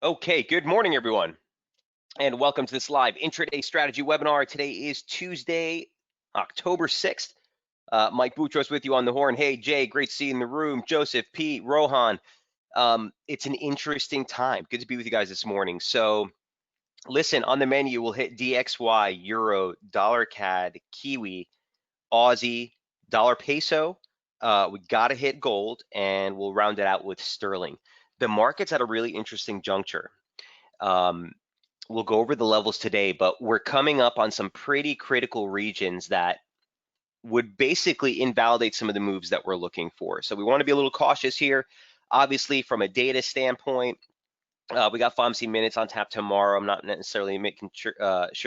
Okay, good morning, everyone, and welcome to this live intraday strategy webinar. Today is Tuesday, October 6th. Mike Boutros with you on the horn. Hey, Jay, great to see you in the room. Joseph, Pete, Rohan. It's an interesting time. Good to be with you guys this morning. So, listen, on the menu, we'll hit DXY, Euro, Dollar CAD, Kiwi, Aussie, Dollar Peso. We got to hit gold, and we'll round it out with sterling. The market's at a really interesting juncture. We'll go over the levels today, but we're coming up on some pretty critical regions that would basically invalidate some of the moves that we're looking for. So we want to be a little cautious here. Obviously, from a data standpoint, we got FOMC minutes on tap tomorrow. I'm not necessarily making sure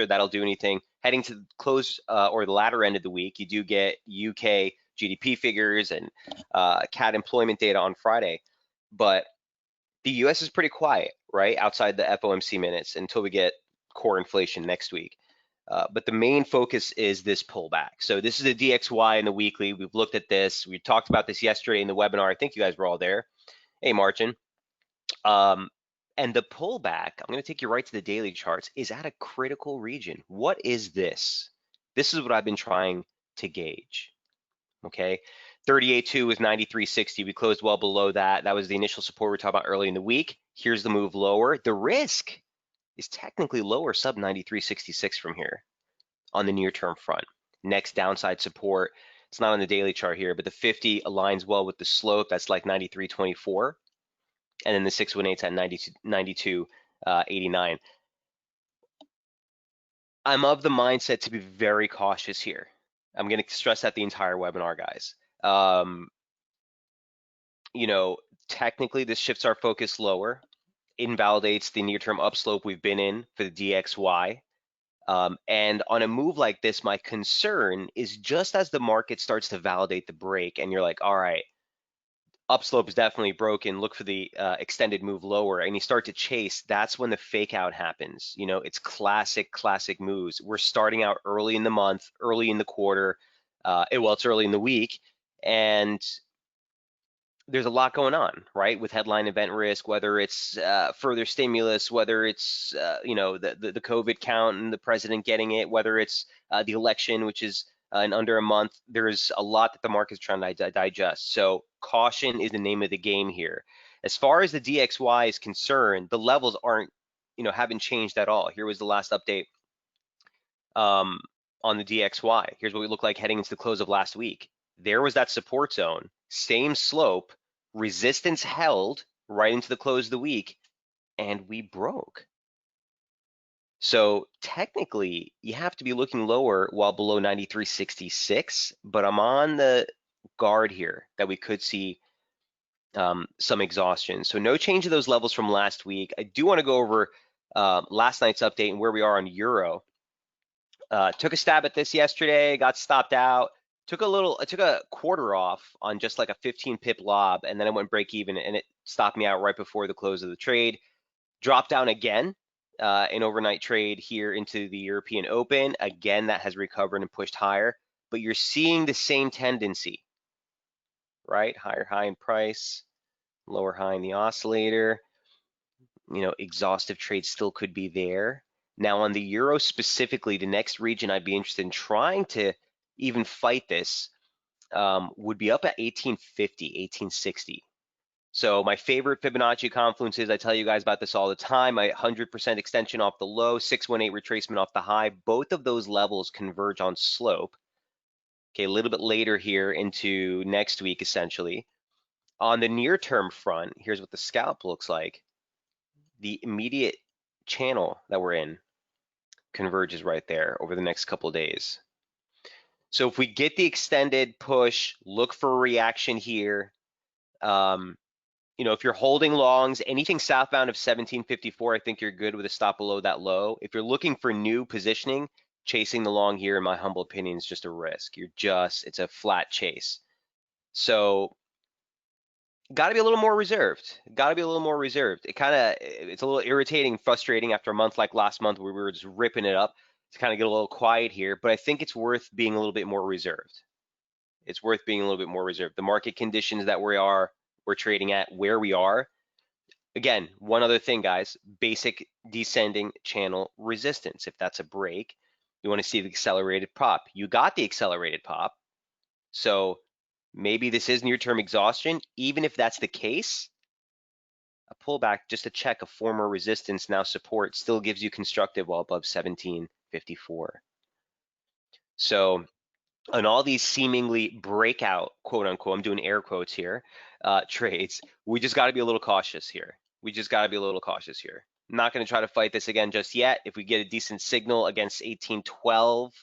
that'll do anything. Heading to the close or the latter end of the week, you do get UK GDP figures and CAD employment data on Friday. But the US is pretty quiet, right, outside the FOMC minutes until we get core inflation next week. But the main focus is this pullback. So this is a DXY in the weekly. We've looked at this. We talked about this yesterday in the webinar. I think you guys were all there. Hey, Martin. And the pullback, I'm going to take you right to the daily charts, is at a critical region. What is this? This is what I've been trying to gauge. Okay, 38.2 was 93.60. We closed well below that. That was the initial support we were talking about early in the week. Here's the move lower. The risk is technically lower, sub 93.66 from here on the near term front. Next downside support, it's not on the daily chart here, but the 50 aligns well with the slope. That's like 93.24. And then the 618 is at 92.89. I'm of the mindset to be very cautious here. I'm going to stress that the entire webinar, guys. Technically this shifts our focus lower, invalidates the near-term upslope we've been in for the DXY. And on a move like this, my concern is just as the market starts to validate the break and you're like, all right, upslope is definitely broken, look for the extended move lower, and you start to chase, that's when the fake out happens. It's classic moves. We're starting out early in the month, early in the quarter, it's early in the week, and there's a lot going on, right? With headline event risk, whether it's further stimulus, whether it's the COVID count and the president getting it, whether it's the election, which is in under a month. There's a lot that the market's trying to digest. So caution is the name of the game here. As far as the DXY is concerned, the levels haven't changed at all. Here was the last update on the DXY. Here's what we look like heading into the close of last week. There was that support zone, same slope, resistance held right into the close of the week, and we broke. So technically, you have to be looking lower while below 93.66, but I'm on the guard here that we could see some exhaustion. So no change of those levels from last week. I do want to go over last night's update and where we are on Euro. Took a stab at this yesterday, got stopped out. I took a quarter off on just like a 15 pip lob, and then I went break even, and it stopped me out right before the close of the trade. Dropped down again. An overnight trade here into the European Open. Again, that has recovered and pushed higher, but you're seeing the same tendency, right? Higher high in price, lower high in the oscillator. Exhaustive trade still could be there. Now on the Euro specifically, the next region I'd be interested in trying to even fight this would be up at 1850, 1860. So my favorite Fibonacci confluences, I tell you guys about this all the time, my 100% extension off the low, 618 retracement off the high, both of those levels converge on slope. Okay, a little bit later here into next week, essentially. On the near term front, here's what the scalp looks like. The immediate channel that we're in converges right there over the next couple of days. So if we get the extended push, look for a reaction here. If you're holding longs, anything southbound of 1754, I think you're good with a stop below that low. If you're looking for new positioning, chasing the long here, in my humble opinion, is just a risk. It's a flat chase. So got to be a little more reserved. It's a little irritating, frustrating after a month like last month where we were just ripping it up to kind of get a little quiet here, but I think it's worth being a little bit more reserved. The market conditions that we're trading at, where we are, Again, one other thing, guys, basic descending channel resistance. If that's a break, you want to see the accelerated pop. You got the accelerated pop. So maybe this is near-term exhaustion. Even if that's the case, a pullback just to check a former resistance, now support, still gives you constructive while above 1754. So on all these seemingly breakout, quote unquote, I'm doing air quotes here, trades, we just got to be a little cautious here. We just got to be a little cautious here. I'm not going to try to fight this again just yet. If we get a decent signal against 1812,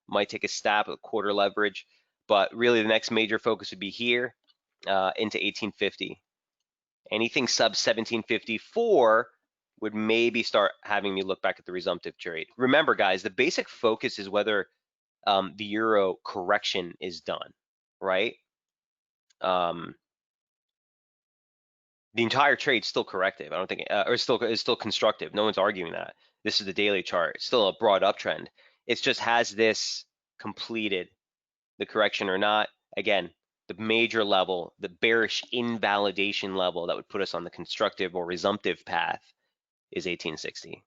might take a stab at quarter leverage. But really, the next major focus would be here into 1850. Anything sub 1754 would maybe start having me look back at the resumptive trade. Remember, guys, the basic focus is whether the euro correction is done, right? The entire trade's still corrective. I don't think, or is still constructive. No one's arguing that. This is the daily chart. It's still a broad uptrend. It's just, has this completed the correction or not? Again, the major level, the bearish invalidation level that would put us on the constructive or resumptive path is 1860.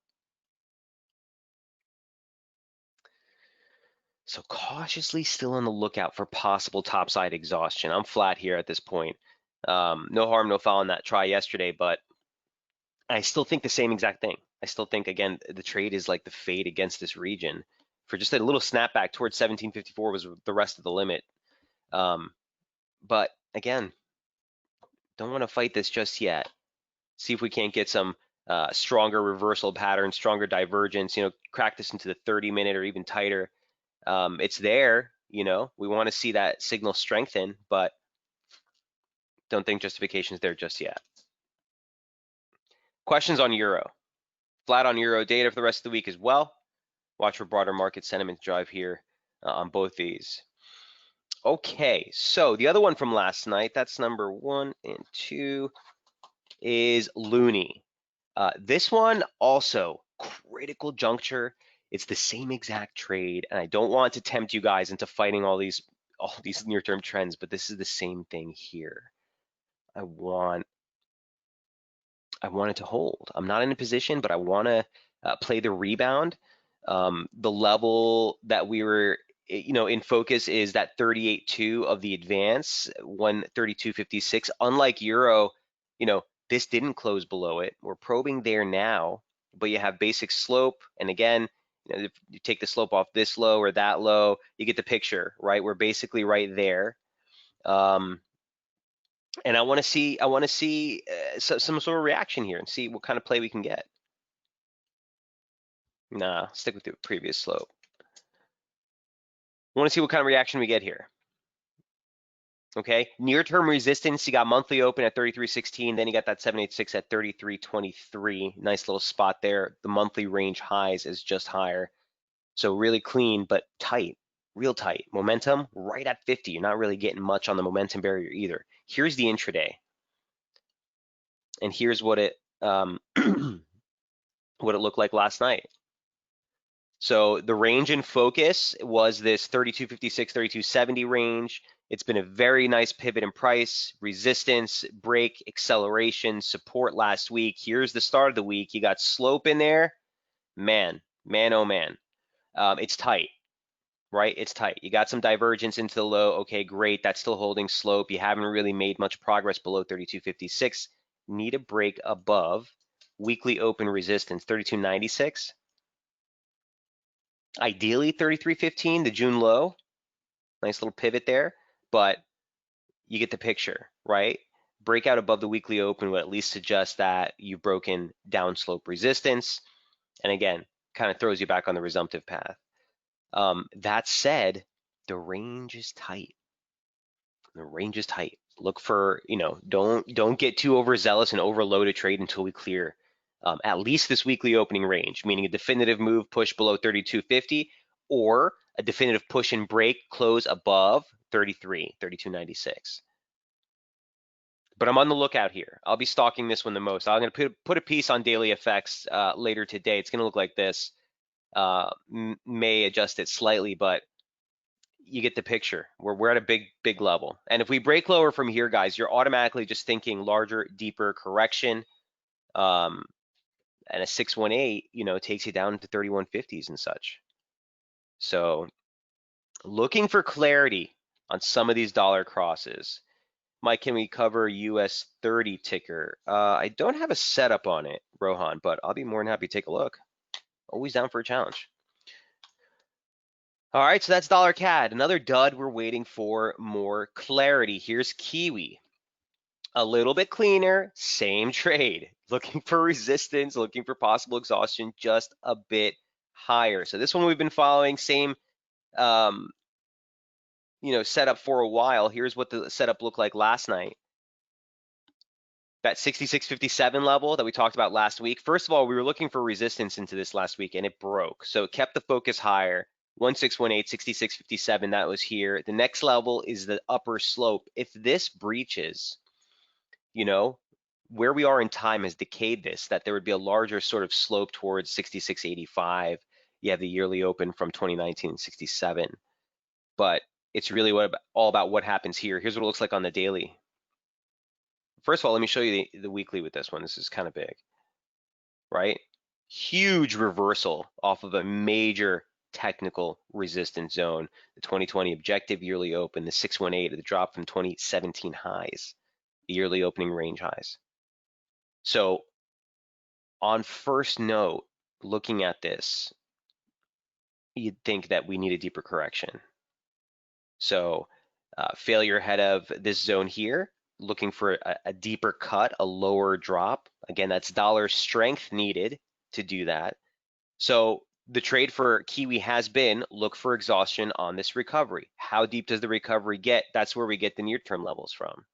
So cautiously still on the lookout for possible topside exhaustion. I'm flat here at this point. No harm, no foul in that try yesterday, but I still think the same exact thing. I still think, again, the trade is like the fade against this region. For just a little snapback towards 1754 was the rest of the limit. But again, don't want to fight this just yet. See if we can't get some stronger reversal pattern, stronger divergence, crack this into the 30-minute or even tighter. It's there, we want to see that signal strengthen, but don't think justification is there just yet. Questions on euro? Flat on euro data for the rest of the week as well. Watch for broader market sentiment drive here on both these. Okay, so the other one from last night, that's number 1 and 2, is Loonie. This one also critical juncture. It's the same exact trade, and I don't want to tempt you guys into fighting all these near-term trends, but this is the same thing here. I want it to hold. I'm not in a position, but I want to play the rebound. The level that we were, in focus is that 38.2 of the advance, 132.56. Unlike euro, this didn't close below it. We're probing there now, but you have basic slope, and again, if you take the slope off this low or that low, you get the picture, right? We're basically right there. And I want to see some sort of reaction here and see what kind of play we can get. Nah, stick with the previous slope. I want to see what kind of reaction we get here. Okay, near-term resistance, you got monthly open at 33.16, then you got that 786 at 33.23. Nice little spot there. The monthly range highs is just higher. So really clean, but tight, real tight. Momentum right at 50. You're not really getting much on the momentum barrier either. Here's the intraday. And here's what it what it looked like last night. So the range in focus was this 32.56, 32.70 range. It's been a very nice pivot in price, resistance, break, acceleration, support last week. Here's the start of the week. You got slope in there. Man, oh man. It's tight, right? It's tight. You got some divergence into the low. Okay, great. That's still holding slope. You haven't really made much progress below 32.56. Need a break above weekly open resistance, 32.96. Ideally 33.15, the June low. Nice little pivot there, but you get the picture, right? Breakout above the weekly open would at least suggest that you've broken downslope resistance. And again, kind of throws you back on the resumptive path. That said, the range is tight. The range is tight. Look for, don't get too overzealous and overload a trade until we clear at least this weekly opening range, meaning a definitive move push below 32.50 or a definitive push and break close above 33, 32.96. But I'm on the lookout here. I'll be stalking this one the most. I'm going to put a piece on daily effects later today. It's going to look like this. May adjust it slightly, but you get the picture. We're at a big level. And if we break lower from here, guys, you're automatically just thinking larger, deeper correction. And a 618, takes you down to 3150s and such. So looking for clarity on some of these dollar crosses. Mike, can we cover US 30 ticker? I don't have a setup on it, Rohan, but I'll be more than happy to take a look. Always down for a challenge. All right, so that's dollar CAD. Another dud. We're waiting for more clarity. Here's Kiwi. A little bit cleaner, same trade. Looking for resistance, looking for possible exhaustion, just a bit higher. So this one we've been following, same um, setup for a while. Here's what the setup looked like last night. That 66.57 level that we talked about last week. First of all, we were looking for resistance into this last week and it broke. So it kept the focus higher. 1618, 66.57, that was here. The next level is the upper slope. If this breaches, where we are in time has decayed this, that there would be a larger sort of slope towards 66.85. You have the yearly open from 2019, 67. But it's really all about what happens here. Here's what it looks like on the daily. First of all, let me show you the weekly with this one. This is kind of big, right? Huge reversal off of a major technical resistance zone. The 2020 objective yearly open, the 618, the drop from 2017 highs, the yearly opening range highs. So on first note, looking at this, you'd think that we need a deeper correction. So failure ahead of this zone here, looking for a deeper cut, a lower drop. Again, that's dollar strength needed to do that. So the trade for Kiwi has been look for exhaustion on this recovery. How deep does the recovery get? That's where we get the near-term levels from.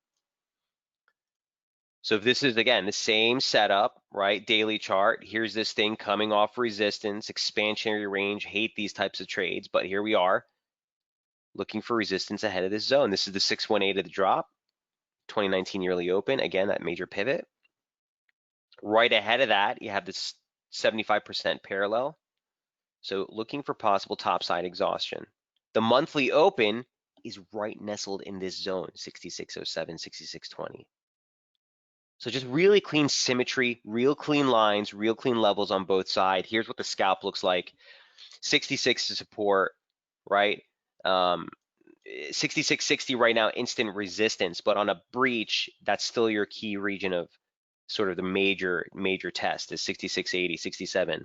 So if this is, again, the same setup, right? Daily chart, here's this thing coming off resistance, expansionary range, hate these types of trades, but here we are looking for resistance ahead of this zone. This is the 618 of the drop, 2019 yearly open. Again, that major pivot. Right ahead of that, you have this 75% parallel. So looking for possible topside exhaustion. The monthly open is right nestled in this zone, 6607, 6620. So just really clean symmetry, real clean lines, real clean levels on both sides. Here's what the scalp looks like. 66 to support, right? 66.60 right now, instant resistance, but on a breach, that's still your key region of sort of the major test is 66.80, 67.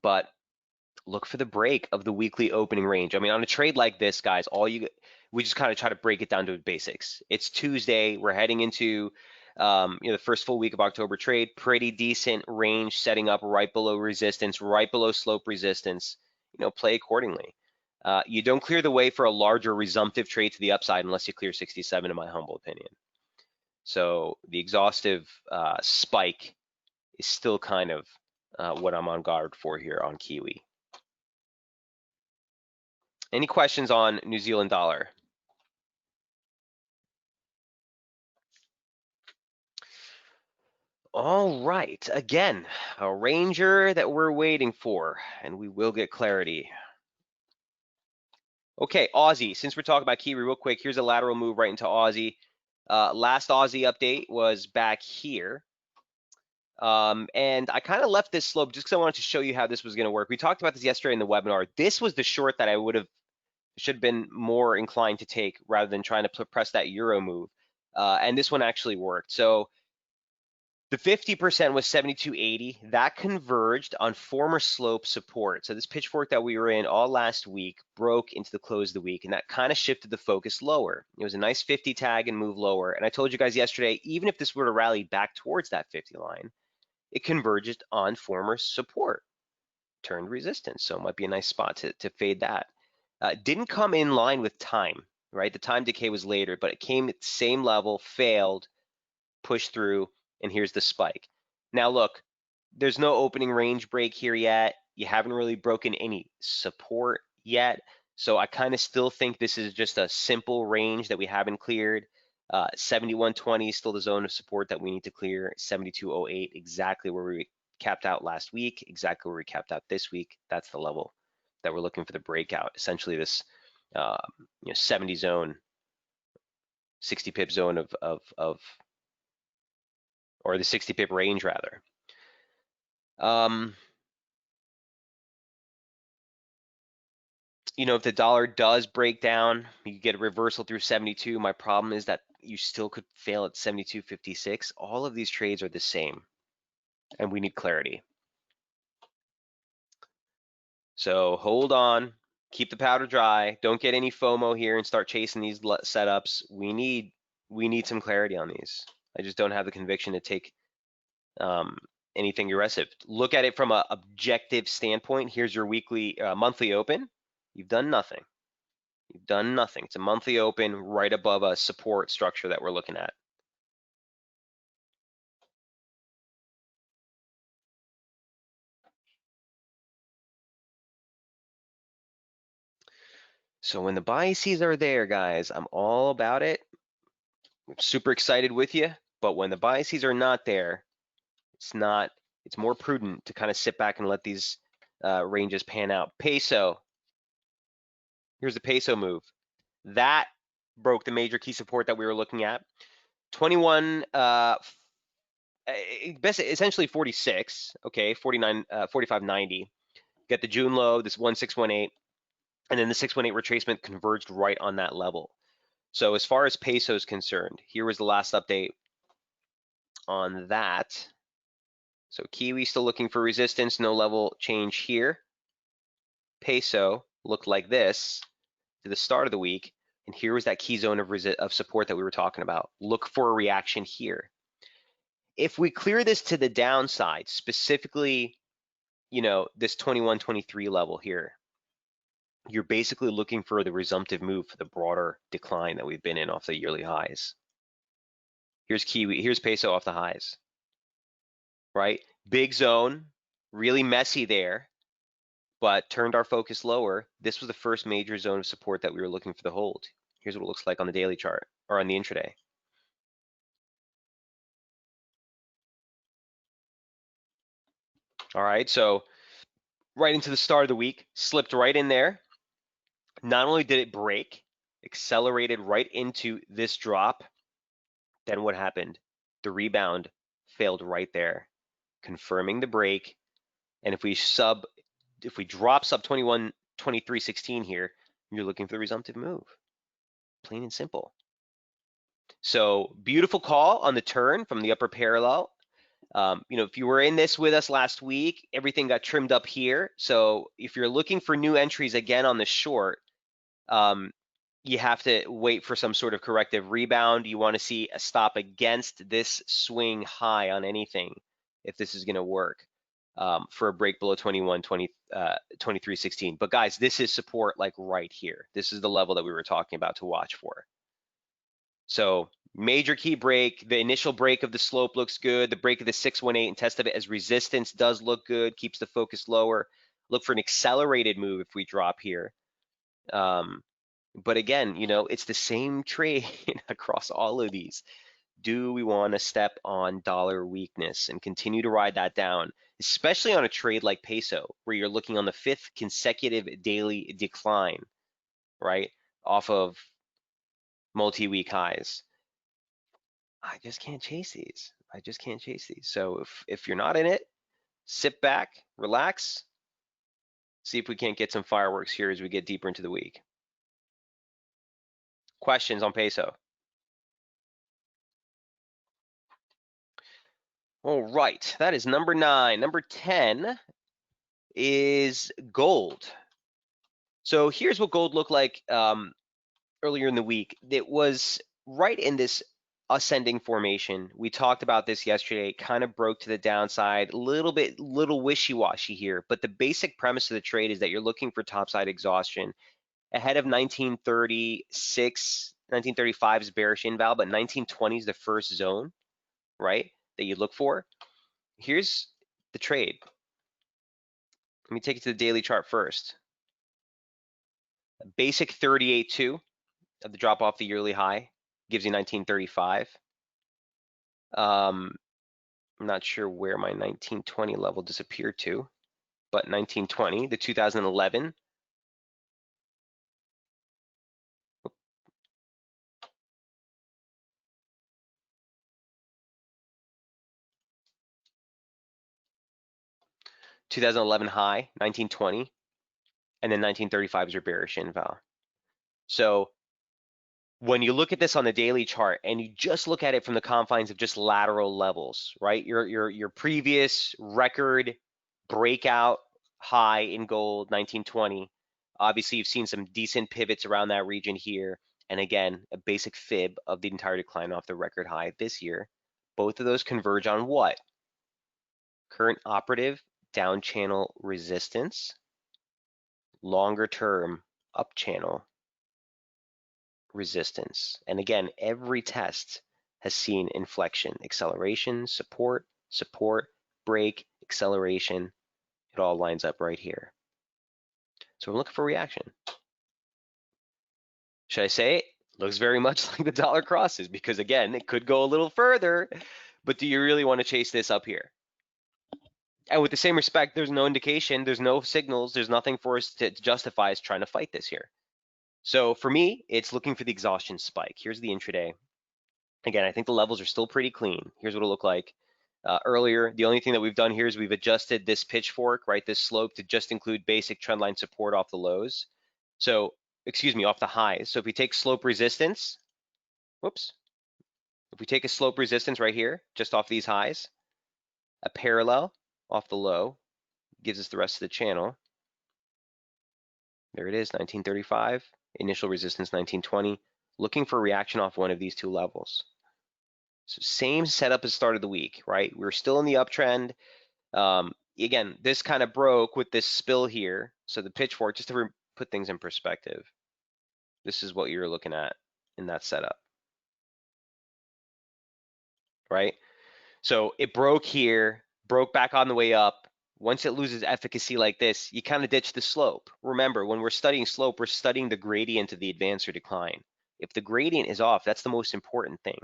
But look for the break of the weekly opening range. I mean, on a trade like this, guys, we just kind of try to break it down to basics. It's Tuesday. We're heading into the first full week of October trade. Pretty decent range setting up right below resistance, right below slope resistance. Play accordingly. You don't clear the way for a larger resumptive trade to the upside unless you clear 67, in my humble opinion. So the exhaustive spike is still kind of what I'm on guard for here on Kiwi. Any questions on New Zealand dollar? All right, again, a ranger that we're waiting for, and we will get clarity. Okay, Aussie, since we're talking about Kiwi real quick, here's a lateral move right into Aussie. Last Aussie update was back here. And I kind of left this slope just because I wanted to show you how this was going to work. We talked about this yesterday in the webinar. This was the short that I should have been more inclined to take rather than trying to press that euro move. And this one actually worked. So the 50% was 72.80. That converged on former slope support. So this pitchfork that we were in all last week broke into the close of the week, and that kind of shifted the focus lower. It was a nice 50 tag and move lower. And I told you guys yesterday, even if this were to rally back towards that 50 line, it converged on former support, turned resistance. So it might be a nice spot to fade that. Didn't come in line with time, right? The time decay was later, but it came at the same level, failed, pushed through, and here's the spike. Now look, there's no opening range break here yet. You haven't really broken any support yet. So I kind of still think this is just a simple range that we haven't cleared. 71.20 is still the zone of support that we need to clear. 72.08, exactly where we capped out last week, exactly where we capped out this week. That's the level that we're looking for the breakout. Essentially this 70 zone, 60 pip zone of or the 60 pip range rather. Um, you know, if the dollar does break down, you get a reversal through 72. My problem is that you still could fail at 72.56. All of these trades are the same, and we need clarity. So hold on, keep the powder dry. Don't get any FOMO here and start chasing these setups. We need some clarity on these. I just don't have the conviction to take anything aggressive. Look at it from an objective standpoint. Here's your weekly, monthly open. You've done nothing. You've done nothing. It's a monthly open right above a support structure that we're looking at. So when the biases are there, guys, I'm all about it. I'm super excited with you. But when the biases are not there, it's not. It's more prudent to kind of sit back and let these ranges pan out. Peso. Here's the peso move. That broke the major key support that we were looking at. 21, essentially 46. Okay, 49, 45.90. Get the June low, this 1618, and then the 618 retracement converged right on that level. So as far as peso is concerned, here was the last update on that. So Kiwi still looking for resistance, no level change here. Peso looked like this to the start of the week, and here was that key zone of support that we were talking about. Look for a reaction here. If we clear this to the downside, specifically, you know, this 21-23 level here, you're basically looking for the resumptive move for the broader decline that we've been in off the yearly highs. Here's Kiwi, here's peso off the highs, right? Big zone, really messy there, but turned our focus lower. This was the first major zone of support that we were looking for the hold. Here's what it looks like on the daily chart or on the intraday. All right, so right into the start of the week, slipped right in there. Not only did it break, accelerated right into this drop, then what happened? The rebound failed right there, confirming the break. And if we drop sub 21, 23.16 here, you're looking for the resumptive move. Plain and simple. So beautiful call on the turn from the upper parallel. You know, if you were in this with us last week, everything got trimmed up here. So if you're looking for new entries again on the short, you have to wait for some sort of corrective rebound. You want to see a stop against this swing high on anything if this is going to work for a break below 23.16. But guys, this is support like right here. This is the level that we were talking about to watch for. So major key break. The initial break of the slope looks good. The break of the 618 and test of it as resistance does look good, keeps the focus lower. Look for an accelerated move if we drop here. But again, you know, it's the same trade across all of these. Do we want to step on dollar weakness and continue to ride that down, especially on a trade like peso, where you're looking on the 5th consecutive daily decline, right, off of multi-week highs? I just can't chase these. I just can't chase these. So if you're not in it, sit back, relax, see if we can't get some fireworks here as we get deeper into the week. Questions on peso? All right, that is number 9. Number 10 is gold. So here's what gold looked like earlier in the week. It was right in this ascending formation. We talked about this yesterday. It kind of broke to the downside, little wishy-washy here. But the basic premise of the trade is that you're looking for topside exhaustion ahead of 1936, 1935's bearish inval, but 1920 is the first zone, right, that you look for. Here's the trade. Let me take you to the daily chart first. Basic 38.2 of the drop off the yearly high gives you 1935. I'm not sure where my 1920 level disappeared to, but 1920, the 2011. 2011 high, 1920, and then 1935 is your bearish inval. So when you look at this on the daily chart and you just look at it from the confines of just lateral levels, right? Your previous record breakout high in gold, 1920. Obviously, you've seen some decent pivots around that region here. And again, a basic fib of the entire decline off the record high this year. Both of those converge on what? Current operative down channel resistance, longer term up channel resistance. And again, every test has seen inflection, acceleration, support, support, break, acceleration. It all lines up right here. So we're looking for reaction. Should I say it? Looks very much like the dollar crosses because again, it could go a little further, but do you really want to chase this up here? And with the same respect, there's no indication, there's no signals, there's nothing for us to justify us trying to fight this here. So for me, it's looking for the exhaustion spike. Here's the intraday. Again, I think the levels are still pretty clean. Here's what it'll look like. Earlier, the only thing that we've done here is we've adjusted this pitchfork, right, this slope to just include basic trendline support off the lows. So, excuse me, off the highs. So if we take slope resistance, whoops, if we take a slope resistance right here, just off these highs, a parallel off the low gives us the rest of the channel. There it is, 1935, initial resistance 1920, looking for reaction off one of these two levels. So same setup as start of the week, right? We're still in the uptrend. Again, this kind of broke with this spill here. So the pitchfork, just to put things in perspective, this is what you're looking at in that setup, right? So it broke here, broke back on the way up. Once it loses efficacy like this, you kind of ditch the slope. Remember, when we're studying slope, we're studying the gradient of the advance or decline. If the gradient is off, that's the most important thing.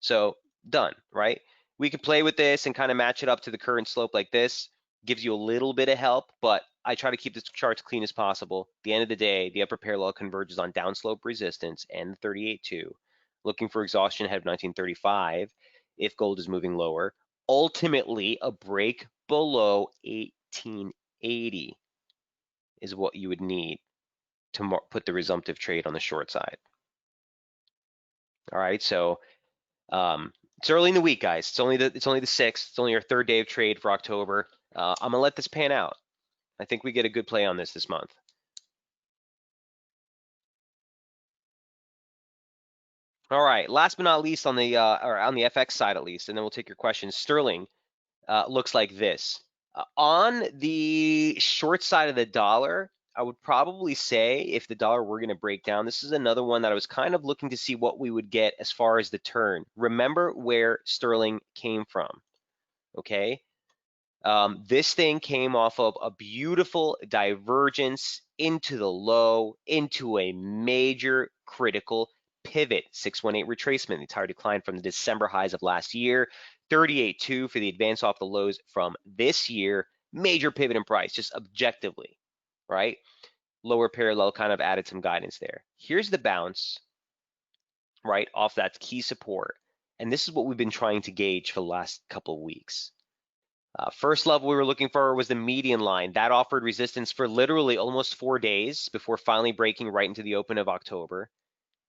So done, right? We could play with this and kind of match it up to the current slope like this. Gives you a little bit of help, but I try to keep the charts clean as possible. At the end of the day, the upper parallel converges on downslope resistance and the 38.2. Looking for exhaustion ahead of 1935 if gold is moving lower. Ultimately, a break below 1880 is what you would need to put the resumptive trade on the short side. All right, so it's early in the week, guys. It's only the 6th. It's only our third day of trade for October. I'm gonna let this pan out. I think we get a good play on this month. All right, last but not least on the or on the FX side at least, and then we'll take your questions. Sterling looks like this. On the short side of the dollar, I would probably say if the dollar were going to break down, this is another one that I was kind of looking to see what we would get as far as the turn. Remember where sterling came from, okay? This thing came off of a beautiful divergence into the low, into a major critical pivot, 618 retracement, the entire decline from the December highs of last year, 38.2 for the advance off the lows from this year, major pivot in price, just objectively, right? Lower parallel kind of added some guidance there. Here's the bounce, right, off that key support. And this is what we've been trying to gauge for the last couple of weeks. First level we were looking for was the median line. That offered resistance for literally almost 4 days before finally breaking right into the open of October.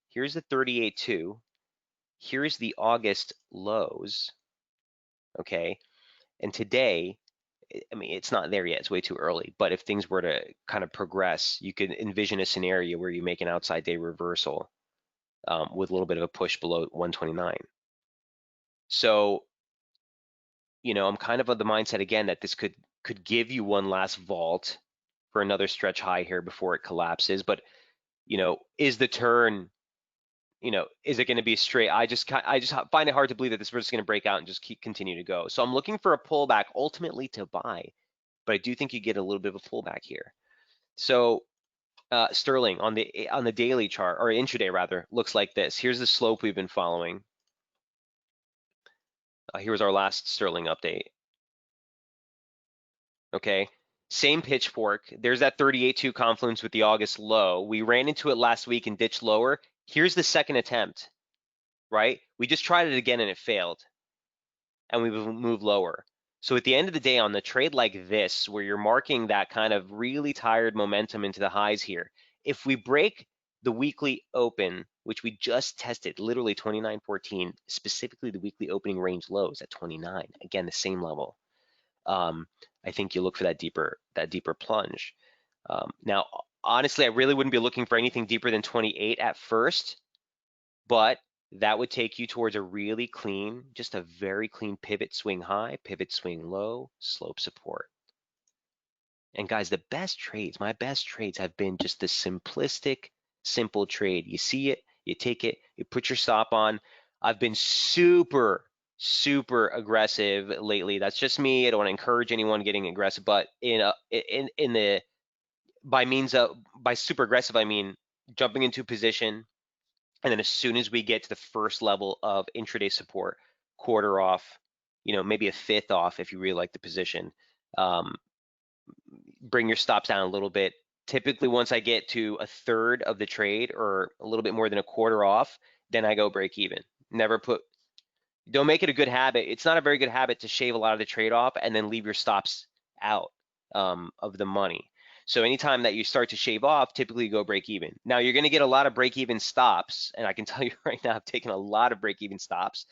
Here's the 38.2. Here's the August lows, okay? And today, I mean, it's not there yet. It's way too early. But if things were to kind of progress, you could envision a scenario where you make an outside day reversal with a little bit of a push below 129. So, you know, I'm kind of the mindset again that this could give you one last vault for another stretch high here before it collapses. But, you know, is the turn, you know, is it going to be straight? I just find it hard to believe that this is going to break out and just continue to go. So I'm looking for a pullback ultimately to buy, but I do think you get a little bit of a pullback here. So sterling on the daily chart, or intraday rather, looks like this. Here's the slope we've been following. Here's our last sterling update. Okay, same pitchfork. There's that 38.2 confluence with the August low. We ran into it last week and ditched lower. Here's the second attempt, right? We just tried it again and it failed, and we moved lower. So at the end of the day, on the trade like this, where you're marking that kind of really tired momentum into the highs here, if we break the weekly open, which we just tested, literally 29.14, specifically the weekly opening range lows at 29, again, the same level. I think you look for that deeper plunge. Now, honestly, I really wouldn't be looking for anything deeper than 28 at first, but that would take you towards a really clean, just a very clean pivot swing high, pivot swing low, slope support. And guys, the best trades, my best trades have been just the simplistic, simple trade. You see it, you take it, you put your stop on. I've been super, super aggressive lately. That's just me. I don't want to encourage anyone getting aggressive, but in the by super aggressive, I mean jumping into position, and then as soon as we get to the first level of intraday support, quarter off, maybe a fifth off if you really like the position. Um, Bring your stops down a little bit. Typically, once I get to a third of the trade or a little bit more than a quarter off, then I go break even. Never put, don't make it a good habit. It's not a very good habit to shave a lot of the trade off and then leave your stops out of the money. So anytime that you start to shave off, typically you go break even. Now you're going to get a lot of break even stops, and I can tell you right now, I've taken a lot of break even stops,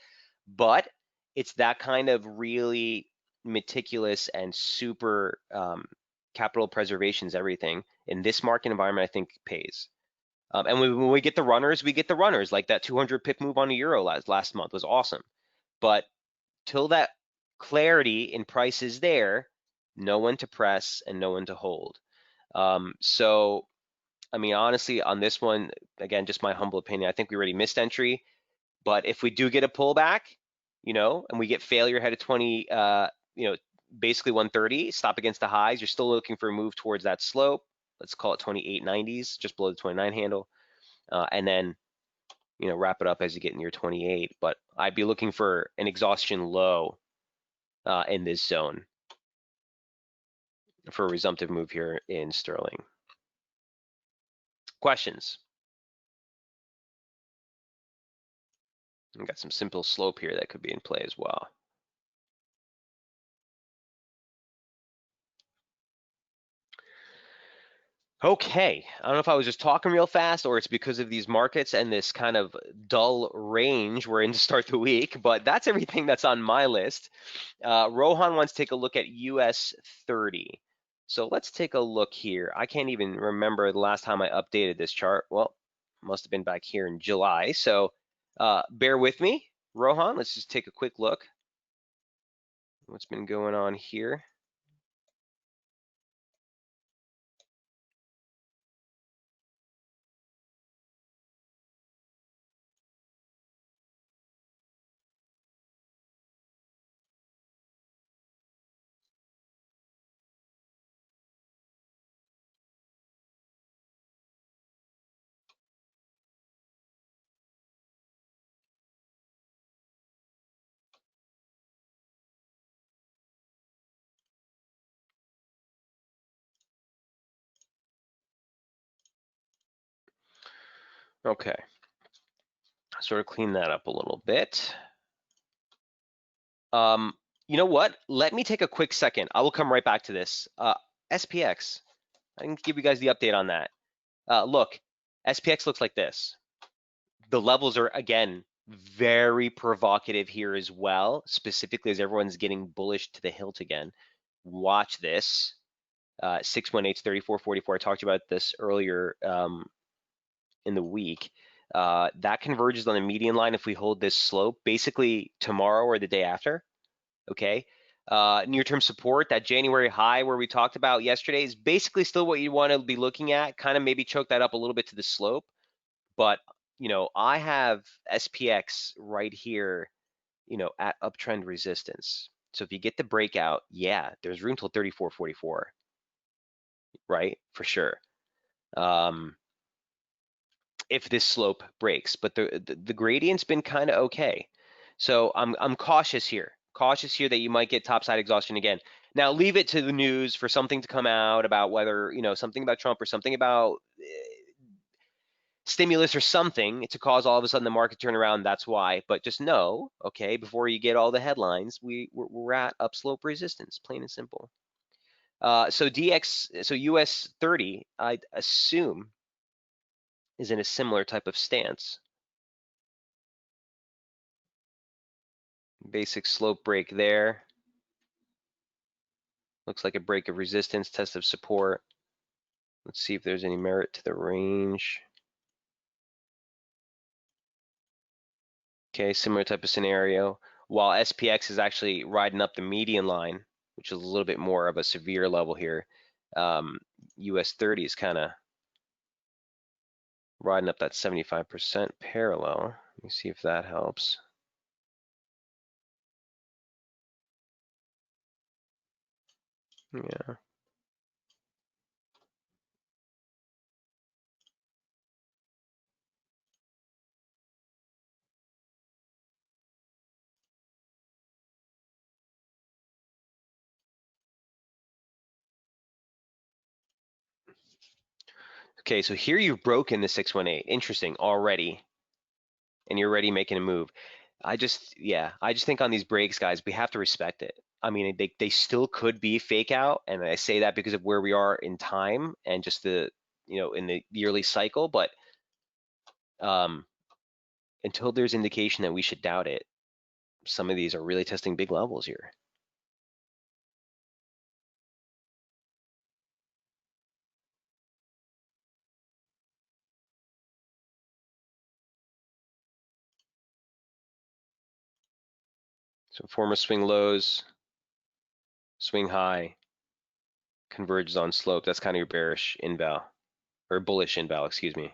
but it's that kind of really meticulous and super capital preservation is everything in this market environment. I think pays. And when we get the runners, we get the runners. Like that 200 pip move on a euro last month was awesome. But till that clarity in price is there, no one to press and no one to hold. So, I mean, honestly, on this one, again, just my humble opinion, I think we already missed entry. But if we do get a pullback, and we get failure ahead of 20, basically 130, stop against the highs, you're still looking for a move towards that slope. Let's call it 28.90s, just below the 29 handle. And then, wrap it up as you get near 28. But I'd be looking for an exhaustion low in this zone for a resumptive move here in sterling. Questions? We've got some simple slope here that could be in play as well. Okay, I don't know if I was just talking real fast or it's because of these markets and this kind of dull range we're in to start the week, but that's everything that's on my list. Rohan wants to take a look at US 30. So let's take a look here. I can't even remember the last time I updated this chart. Well, must have been back here in July. So bear with me, Rohan. Let's just take a quick look. What's been going on here? Okay, sort of clean that up a little bit. You know what? Let me take a quick second. I will come right back to this. SPX, I can give you guys the update on that. Look, SPX looks like this. The levels are, again, very provocative here as well, specifically as everyone's getting bullish to the hilt again. Watch this. 618, 34.44. I talked about this earlier in the week. That converges on the median line if we hold this slope basically tomorrow or the day after. Okay. Near-term support, that January high where we talked about yesterday is basically still what you want to be looking at. Kind of maybe choke that up a little bit to the slope. But, I have SPX right here, at uptrend resistance. So if you get the breakout, yeah, there's room till 34.44, right? For sure. If this slope breaks, but the gradient's been kind of okay. So I'm cautious here. Cautious here that you might get topside exhaustion again. Now leave it to the news for something to come out about whether, something about Trump or something about stimulus or something to cause all of a sudden the market turn around. That's why. But just know, okay, before you get all the headlines, we're at upslope resistance, plain and simple. So US 30, I'd assume, is in a similar type of stance. Basic slope break there. Looks like a break of resistance, test of support. Let's see if there's any merit to the range. Okay, similar type of scenario. While SPX is actually riding up the median line, which is a little bit more of a severe level here. US 30 is kind of riding up that 75% parallel. Let me see if that helps. Yeah. Okay, so here you've broken the 618. Interesting already, and you're already making a move. I just think on these breaks, guys, we have to respect it. I mean, they still could be fake out, and I say that because of where we are in time and just the, in the yearly cycle. But until there's indication that we should doubt it, some of these are really testing big levels here. So former swing lows, swing high, converges on slope. That's kind of your bearish inval, or bullish inval, excuse me,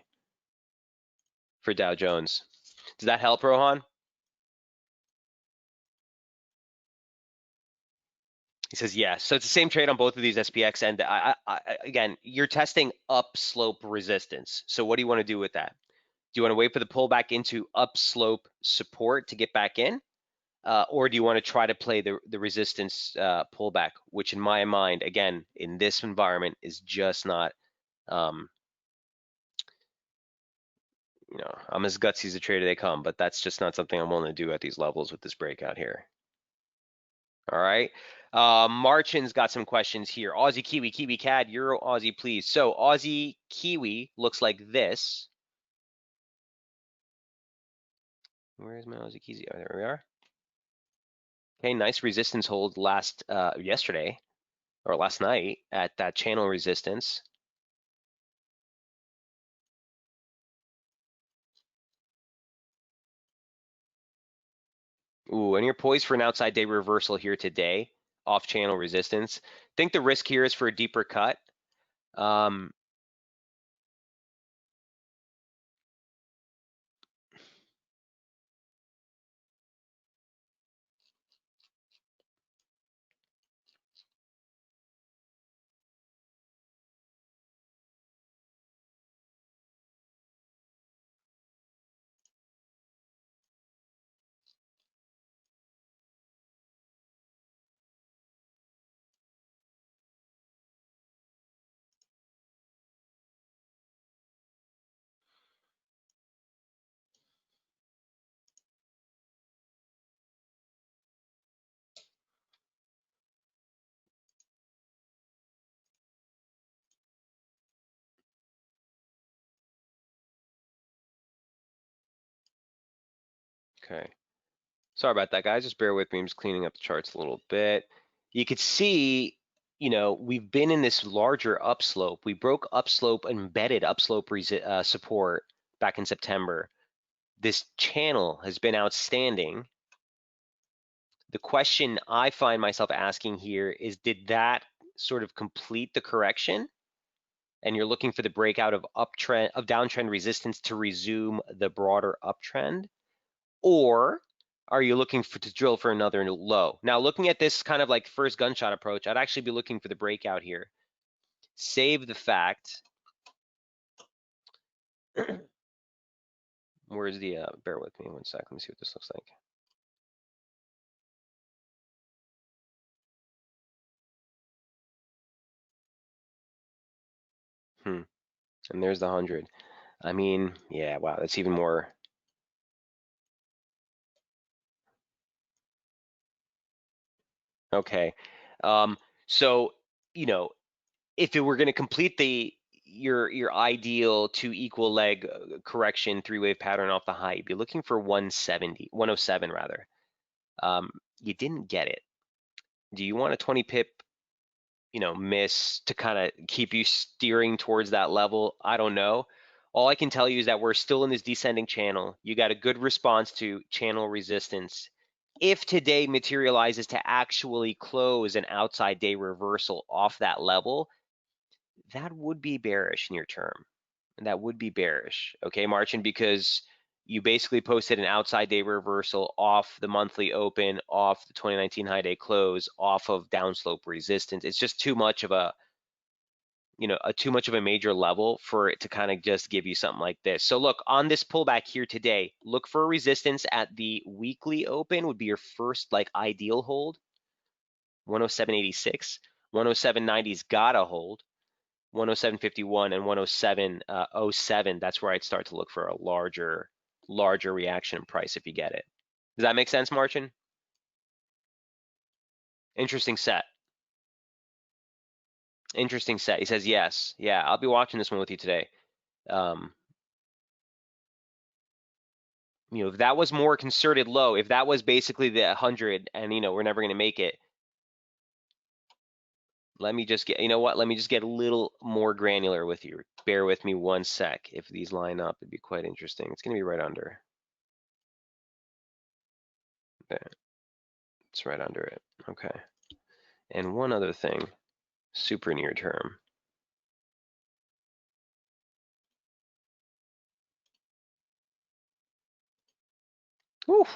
for Dow Jones. Does that help, Rohan? He says yes. So it's the same trade on both of these SPX, and again, you're testing upslope resistance. So what do you want to do with that? Do you want to wait for the pullback into upslope support to get back in? Or do you want to try to play the resistance pullback, which in my mind, again, in this environment is just not, I'm as gutsy as a trader they come, but that's just not something I'm willing to do at these levels with this breakout here. All right. Marchin's got some questions here. Aussie Kiwi, Kiwi CAD, Euro Aussie, please. So Aussie Kiwi looks like this. Where is my Aussie Kiwi? Oh, there we are. Okay, nice resistance hold yesterday or last night at that channel resistance. Ooh, and you're poised for an outside day reversal here today, off channel resistance. Think the risk here is for a deeper cut. Okay. Sorry about that, guys. Just bear with me. I'm just cleaning up the charts a little bit. You could see, we've been in this larger upslope. We broke upslope, embedded upslope support back in September. This channel has been outstanding. The question I find myself asking here is, did that sort of complete the correction? And you're looking for the breakout of downtrend resistance to resume the broader uptrend? Or are you looking to drill for another low? Now, looking at this kind of like first gunshot approach, I'd actually be looking for the breakout here. Save the fact. Where's the, bear with me one sec. Let me see what this looks like. And there's the 100. I mean, yeah, wow, that's even more. Okay. Um, so, you know, if it were going to complete the your ideal two equal leg correction three-wave pattern off the high, you'd be looking for 170, 107 rather. Um, you didn't get it. Do you want a 20 pip, miss to kind of keep you steering towards that level? I don't know. All I can tell you is that we're still in this descending channel. You got a good response to channel resistance. If today materializes to actually close an outside day reversal off that level, that would be bearish near term. That would be bearish, okay, Marcin, because you basically posted an outside day reversal off the monthly open, off the 2019 high day close, off of downslope resistance. It's just too much of a major level for it to kind of just give you something like this. So look, on this pullback here today, look for a resistance at the weekly open would be your first like ideal hold. 107.86, 107.90's gotta hold. 107.51 and 107.07, that's where I'd start to look for a larger reaction price if you get it. Does that make sense, Marcin? Interesting set. Interesting set. He says yes. Yeah, I'll be watching this one with you today. Um, if that was more concerted low, if that was basically the 100 and we're never going to make it, let me just get, you know what? Let me just get a little more granular with you. Bear with me one sec. If these line up, it'd be quite interesting. It's going to be right under. There. It's right under it. Okay. And one other thing, super near term. Whew,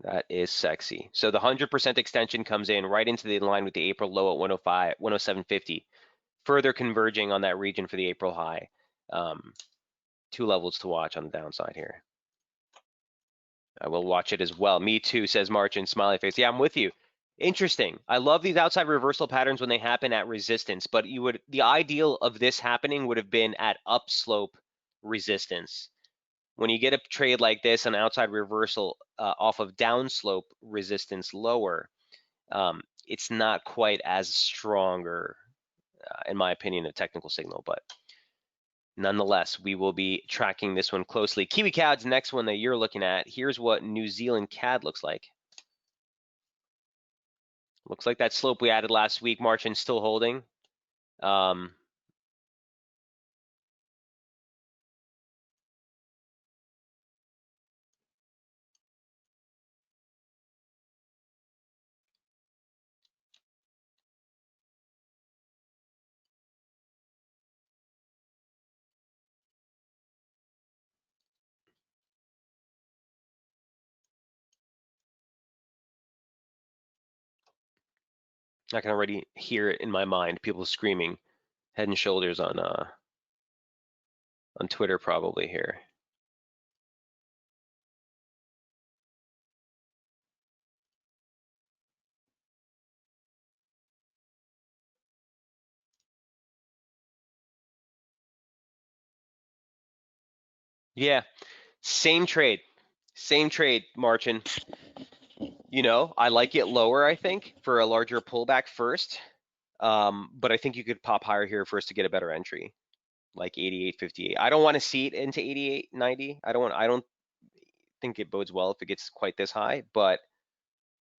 that is sexy. So the 100% extension comes in right into the line with the April low at 105, 107.50, further converging on that region for the April high. Two levels to watch on the downside here. I will watch it as well. Me too, says Marcin, smiley face. Yeah, I'm with you. Interesting. I love these outside reversal patterns when they happen at resistance, but the ideal of this happening would have been at upslope resistance. When you get a trade like this, an outside reversal off of downslope resistance lower, it's not quite as stronger, in my opinion, a technical signal, but nonetheless, we will be tracking this one closely. Kiwi CAD's next one that you're looking at. Here's what New Zealand CAD looks like. Looks like that slope we added last week, Marcin, still holding. I can already hear it in my mind, people screaming head and shoulders on Twitter probably here. Yeah, same trade, Marcin. I like it lower, I think, for a larger pullback first. But I think you could pop higher here first to get a better entry, like 88.58. I don't want to see it into 88.90. I don't think it bodes well if it gets quite this high, but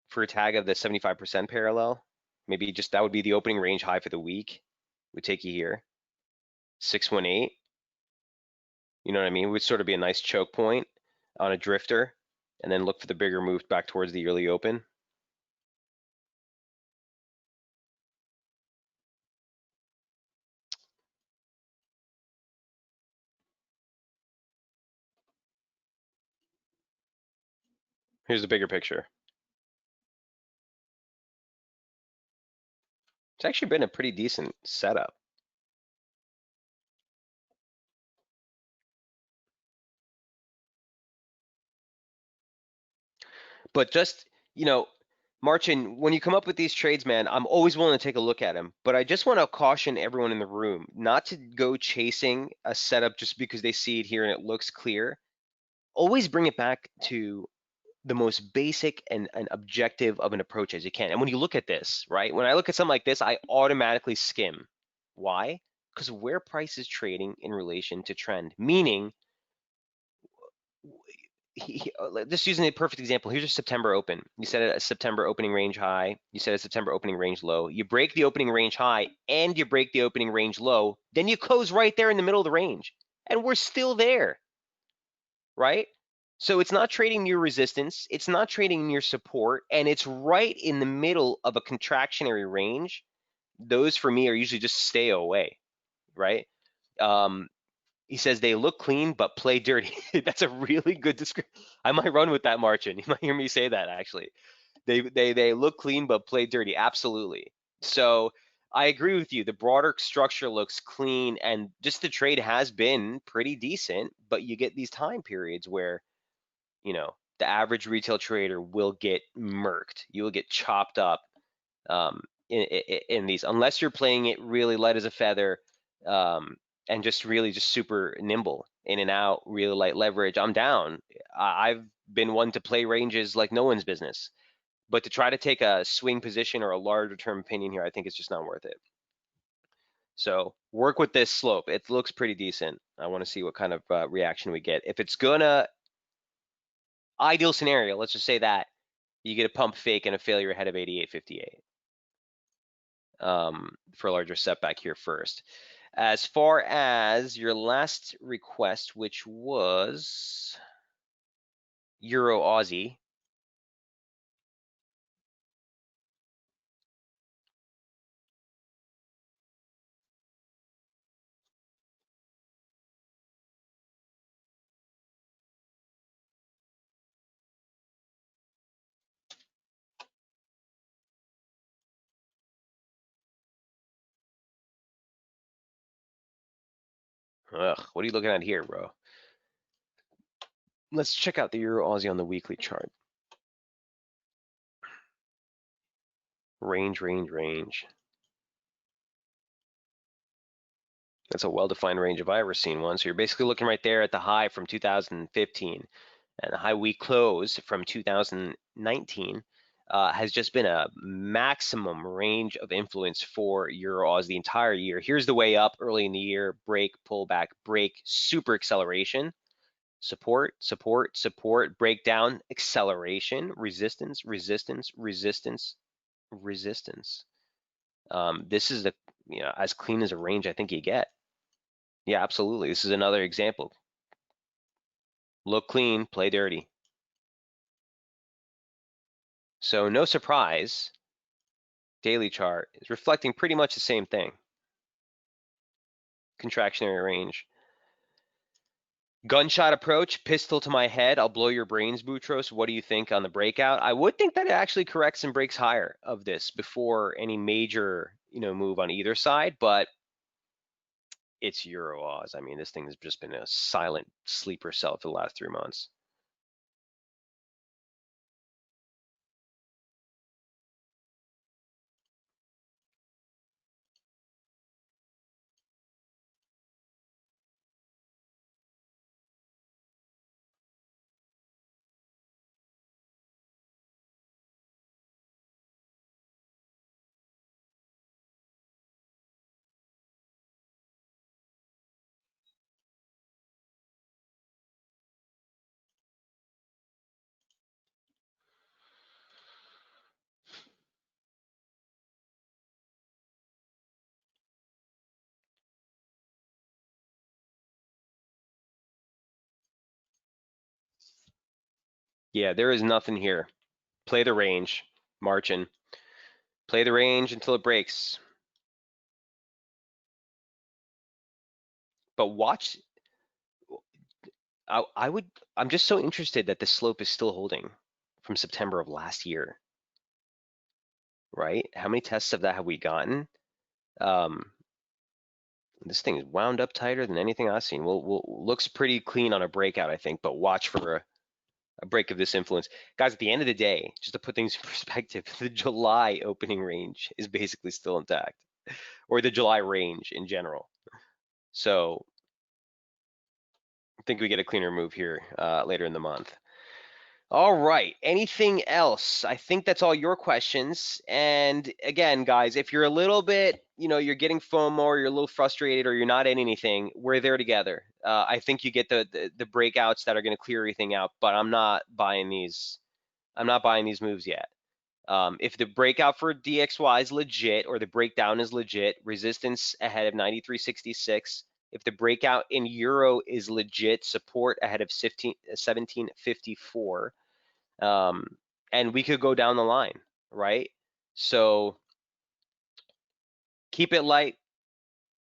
for a tag of the 75% parallel, maybe just that would be the opening range high for the week. Would take you here. 618. You know what I mean? Would sort of be a nice choke point on a drifter, and then look for the bigger move back towards the yearly open. Here's the bigger picture. It's actually been a pretty decent setup. But just, Marcin, when you come up with these trades, man, I'm always willing to take a look at them, but I just want to caution everyone in the room not to go chasing a setup just because they see it here and it looks clear. Always bring it back to the most basic and objective of an approach as you can. And when you look at this, right, when I look at something like this, I automatically skim. Why? Because of where price is trading in relation to trend, meaning just using a perfect example, here's a September open. You set a September opening range high, you set a September opening range low, you break the opening range high and you break the opening range low, then you close right there in the middle of the range. And we're still there, right? So it's not trading near resistance, it's not trading near support, and it's right in the middle of a contractionary range. Those for me are usually just stay away, right? Um, he says they look clean but play dirty. That's a really good description. I might run with that, Marcin. You might hear me say that actually. They look clean but play dirty. Absolutely. So I agree with you. The broader structure looks clean, and just the trade has been pretty decent. But you get these time periods where the average retail trader will get murked. You will get chopped up um, in these, unless you're playing it really light as a feather um, and just really just super nimble in and out, really light leverage. I'm down. I've been one to play ranges like no one's business, but to try to take a swing position or a larger term opinion here, I think it's just not worth it. So work with this slope. It looks pretty decent. I want to see what kind of reaction we get. If it's gonna, ideal scenario, let's just say that you get a pump fake and a failure ahead of 88.58 for a larger setback here first. As far as your last request, which was Euro Aussie. Ugh, what are you looking at here, bro? Let's check out the Euro Aussie on the weekly chart. Range, range, range. That's a well-defined range if I ever seen one. So you're basically looking right there at the high from 2015 and the high week close from 2019 has just been a maximum range of influence for Euro Aus the entire year. Here's the way up early in the year, break, pullback, break, super acceleration, support, support, support, breakdown, acceleration, resistance, resistance, resistance, resistance. This is as clean as a range I think you get. Yeah, absolutely. This is another example. Look clean, play dirty. So no surprise, daily chart is reflecting pretty much the same thing. Contractionary range. Gunshot approach, pistol to my head. I'll blow your brains, Boutros. What do you think on the breakout? I would think that it actually corrects and breaks higher of this before any major, move on either side, but it's Euro Aus. I mean, this thing has just been a silent sleeper cell for the last 3 months. Yeah, there is nothing here. Play the range, marching. Play the range until it breaks. But watch, I'm just so interested that the slope is still holding from September of last year, right? How many tests of that have we gotten? Um, this thing is wound up tighter than anything I've seen. Looks pretty clean on a breakout, I think, but watch for a break of this influence. Guys, at the end of the day, just to put things in perspective, the July opening range is basically still intact, or the July range in general. So I think we get a cleaner move here later in the month. All right. Anything else? I think that's all your questions. And again, guys, if you're a little bit, you're getting FOMO, or you're a little frustrated, or you're not in anything, we're there together. I think you get the breakouts that are going to clear everything out, but I'm not buying these. I'm not buying these moves yet. If the breakout for DXY is legit, or the breakdown is legit, resistance ahead of 93.66. If the breakout in euro is legit, support ahead of 17.54. And we could go down the line, right? So keep it light,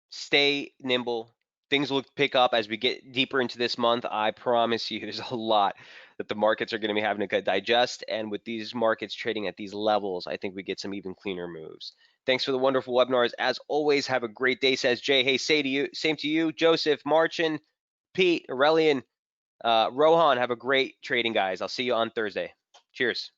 stay nimble. Things will pick up as we get deeper into this month. I promise you, there's a lot that the markets are going to be having to digest. And with these markets trading at these levels, I think we get some even cleaner moves. Thanks for the wonderful webinars. As always, have a great day, says Jay. Hey, same to you, Joseph, Marcin, Pete, Aurelian, Rohan. Have a great trading, guys. I'll see you on Thursday. Cheers.